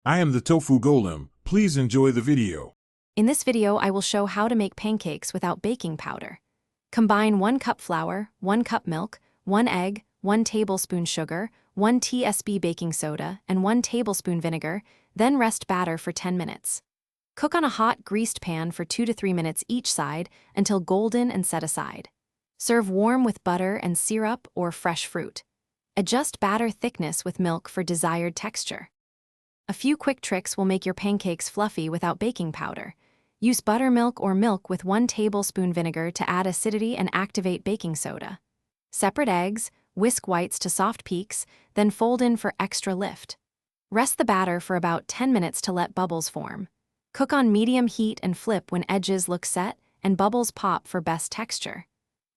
I am the Tofu Golem. Please enjoy the video. In this video, I will show how to make pancakes without baking powder. Combine 1 cup flour, 1 cup milk, 1 egg, 1 tablespoon sugar, 1 tsp baking soda, and 1 tablespoon vinegar, then rest batter for 10 minutes. Cook on a hot, greased pan for 2 to 3 minutes each side until golden and set aside. Serve warm with butter and syrup or fresh fruit. Adjust batter thickness with milk for desired texture. A few quick tricks will make your pancakes fluffy without baking powder. Use buttermilk or milk with 1 tablespoon vinegar to add acidity and activate baking soda. Separate eggs, whisk whites to soft peaks, then fold in for extra lift. Rest the batter for about 10 minutes to let bubbles form. Cook on medium heat and flip when edges look set and bubbles pop for best texture.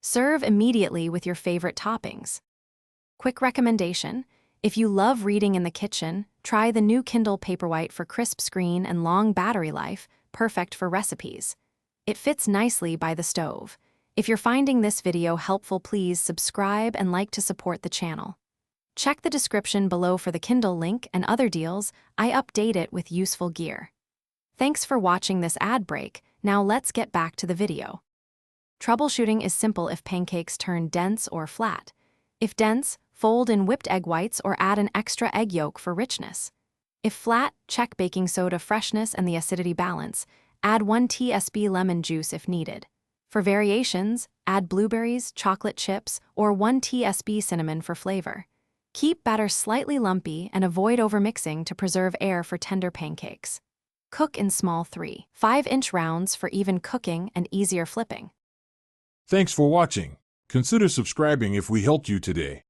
Serve immediately with your favorite toppings. Quick recommendation: if you love reading in the kitchen, try the new Kindle Paperwhite for crisp screen and long battery life, perfect for recipes. It fits nicely by the stove. If you're finding this video helpful, please subscribe and like to support the channel. Check the description below for the Kindle link and other deals. I update it with useful gear. Thanks for watching this ad break. Now let's get back to the video. Troubleshooting is simple if pancakes turn dense or flat. If dense, fold in whipped egg whites or add an extra egg yolk for richness. If flat, check baking soda freshness and the acidity balance. Add 1 tsp lemon juice if needed. For variations, add blueberries, chocolate chips, or 1 tsp cinnamon for flavor. Keep batter slightly lumpy and avoid overmixing to preserve air for tender pancakes. Cook in small 3-5-inch rounds for even cooking and easier flipping. Thanks for watching. Consider subscribing if we helped you today.